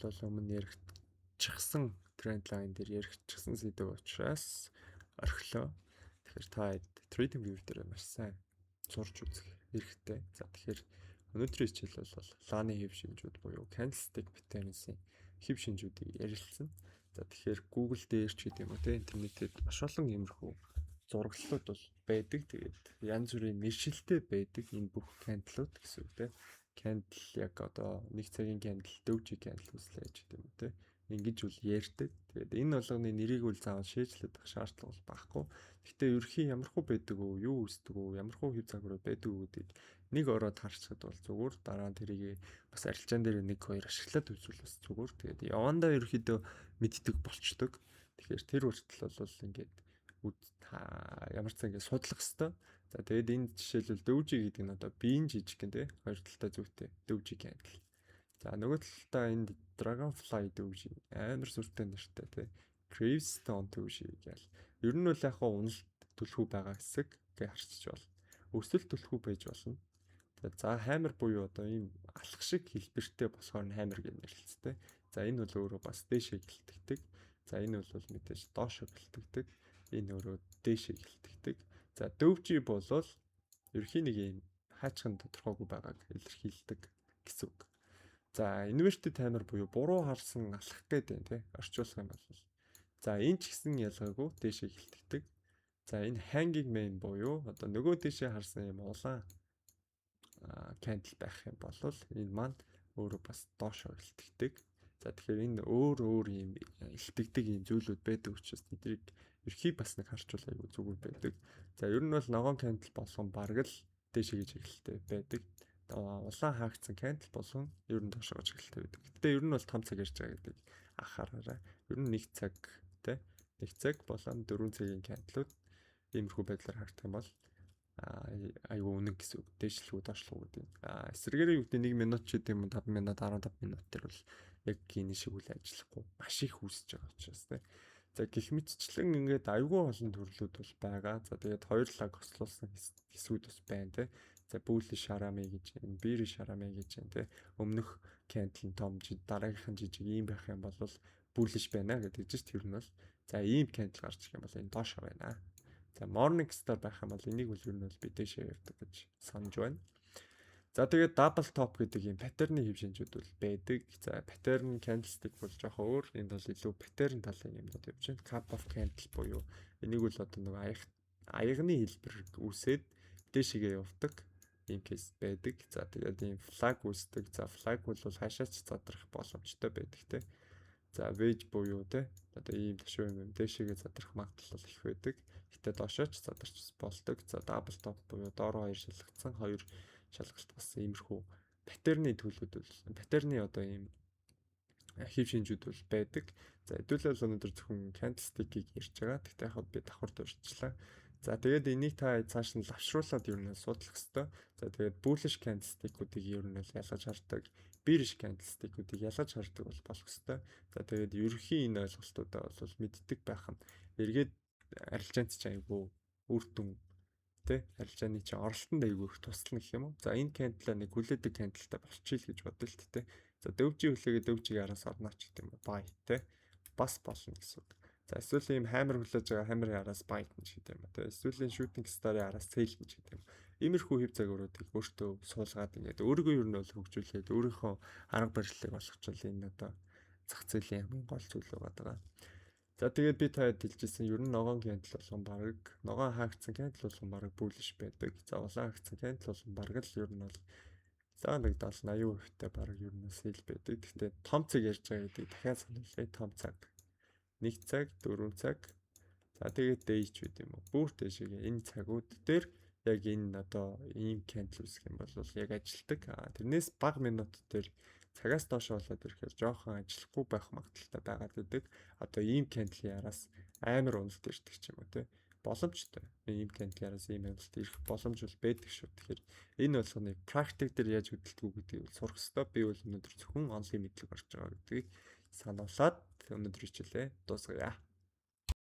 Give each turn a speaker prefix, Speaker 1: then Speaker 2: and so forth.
Speaker 1: бол өмнө яригдчихсан тренд лайн дээр яригдчихсан сэдв учраас орхилоо. Тэгэхээр та 3D viewer дээр маш сайн сурч үзэх хэрэгтэй. За тэгэхээр өнөөдрийн хичээл бол лааны хэв шинжүүд буюу candlestick patterns-ийн хэв шинжүүдийг ярилцсан. За тэгэхээр Google дээр ч гэдэг юм уу те интернетэд маш олон иймэрхүү зураглалууд бол байдаг. Тэгээд янз бүрийн мэршилтэй байдаг энэ бүх candle-ууд гэсэн үг те. Candle яг одоо нэг цагийн candle, дөвжи candle үслээ гэдэг юм уу те. Ингэж үл ярьдаг. Тэгээд энэ болгоны нэрийг үл заавал шийдлээд байх шаардлага бол байхгүй. Гэхдээ ерөнхийн ямархуу байдаг уу, юу үүсдэг үү, ямархуу хэв загвар байдаг үү гэдгийг нэг ороод харцад бол зүгээр. Дараа нь тэрийг бас арилжаан дээр 1-2 ашиглаад үзвэл бас зүгээр. Тэгээд явандаа ерөнхийдөө мэддэг болчдөг. Тэгэхээр тэр хүртэл бол ингээд ямар ч ингэ судлах хэвээр. За тэгээд энэ жишээлбэл дөвжи гэдэг нь одоо биеийн жижиг гэн тэ хоёр талтай зүйтэй дөвжи candle. За нөгөө талдаа энэ dragonfly дөвжи амар сүртэй нэртэй тэ gravestone дөвжи гээл. Ер нь бол яг уналт түлхүү байгаа хэсэг гэж харчиж байна. Өсөлт түлхүү байж болно. За хаймер буюу одоо ийм алах шиг хэлбэртэй болохоор хаймер гэж нэрлэлцтэй. За энэ бол өөрөө бас дээшээ гэлтгдэг. За энэ бол мэдээж доошоо гэлтгдэг. Энэ өөрөө дээшээ гэлтгдэг. За дөвжи болвол ерхий нэг юм хаачхан тодорхойгүй байгааг илэрхийлдэг гэсэн үг. За inverted hammer буюу буруу харсан алах гэдэг тийм орчуулах юм бол. За энэ ч гэсэн ялгаагүй дээшээ гэлтгдэг. За энэ hanging main буюу одоо нөгөө дээшээ харсан юм улаан candle байх юм бол энэ маань өөрөө бас доошоо гэлтгдэг. За тэгэхээр энэ өөр юм илтгэдэг юм зүйлүүд байдаг учраас тэднийг ерхий бас нэг харчуул аягүй зүгээр байдаг. За ер нь бол ногоон candle болгон бараг л дээшээ гэж эхэлтэй байдаг. Улаан хаагдсан candle болгон ер нь доошоо гэж эхэлтэй байдаг. Гэтэ ер нь бол 5 цаг ярьж байгаа гэдэг анхаараарай. Ер нь 1 цаг те 1 цаг болон 4 цагийн candle-ууд иймэрхүү байдлаар харагдах юм бол аюу үнэн гэсэн үг. Дээшлэхүү доошлох гэдэг. Эсвэргээрээ үүдээ 1 минут ч гэдэг юм 5 минут 15 минут төр бол яг энэ шиг үл ажиллахгүй маш их үүсэж байгаа учраас тийм. За гэх мэтчлэн ингээд аюу олон төрлүүд бол байгаа. За тэгээд хоёр лаг хослуулсан хэсгүүд бас байна тийм. За бүүлийн шарами гэж байна, бири шарами гэж байна тийм. Өмнөх candle том дараагийнх нь жижиг ийм байх юм бол бүүлж байна гэдэг чинь тэр нь бол за ийм candle гарч ирэх юм бол энэ доошоо байна. За morning star байх юм бол энийг үл ер нь бол би дээшээ явдаг гэж санаж байна. За тэгээд double top гэдэг юм паттерны хэв шинжүүд бол байдаг. За паттерн candlestick бол жоох өөр. Энд бол илүү паттерн талын юмнууд явж байна. Cup of candle буюу энийг бол одоо нэг аягны хэлбэр үүсээд дээшээгээ явдаг ийм кейс байдаг. За тэгээд ийм flag үүсдэг. За flag бол хаашаач задрах боломжтой байдаг те. За wedge буюу те одоо ийм төшөө юм дээшээгээ задрах магадлал их байдаг. Гэтэ доошооч задарч болдог. За double top буюу доороо хоёр шалгацсан хоёр шалгалт бас иймэрхүү паттерны төлөвүүд бол паттерны одоо ийм хэв шинжүүд бол байдаг. За хэдүүлээ өнөөдөр зөвхөн candlestick-ийг ярьж байгаа. Тэгтээ яг би давхар дурчлаа. За тэгээд энийг та цааш нь лавшруулад ер нь судлах хэвээр. За тэгээд bullish candlestick-уудыг ер нь ялгаж хардаг, bearish candlestick-уудыг ялгаж хардаг бол болох хэвээр. За тэгээд ерөнхийн энэ ойлголтуудаа бол мэддэг байх нь эргээд арилжаанд ч айгүй үр дүн тэ арилжааны чинь оролтонд айгүй их туслана гэх юм уу. За энэ candle нэг хүлээдэг candleтай болчихъя л гэж бодлоо л тэ. За дөвжи хүлээгээ дөвжиг араас орно ч гэдэг юм buy тэ бас болно гэсэн үг. За эсвэл ийм hammer хүлээж байгаа hammer араас buy гэж гэдэг юм ба тэ. Эсвэл shooting star-ийн араас sell гэж гэдэг юм. Иймэрхүү хэв загваруудыг өөртөө суулгаад ингээд өөрийгөө ер нь бол хөгжүүлээд өөрийнхөө арга барилыг олгочвол энэ одоо зах зээлийн хамгийн гол зүйл байгаа. За тэгээд би таад хэлжсэн ер нь ногоон candle болгон бараг ногоон хаагдсан candle болгон бараг bullish байдаг. За улаан хаагдсан candle болгон бараг л ер нь бол за нэг 70-80% та бараг ер нь sell байдаг. Гэхдээ том цаг ярьж байгаа гэдэг дахиад сануулъя. Том цаг 1 цаг 4 цаг за тэгээд day ч үт юм уу. Бүр дэшегээ энэ цагууд дээр яг энэ одоо ийм candle үсэх юм бол яг ажилтдаг. Тэрнээс бага минут дээр цагаас доош болоод ирэхээр жоохон ажиллахгүй байх магадaltaй байгаад байдаг. Одоо ийм candle-ийн араас амар уналт ирдэг ч юм уу те. Боломжтой. Ийм candle-аас ийм уналт ирэх боломж бол байдаг шүү. Тэгэхээр энэ болгоны практик дээр яаж хөдөлдөг гэдгийг бол сурах хэрэгтэй. Би бол өнөөдөр зөвхөн онлайн мэдлэг орж байгаа гэдгийг сануулад өнөөдөр хичээлээ дуусгая.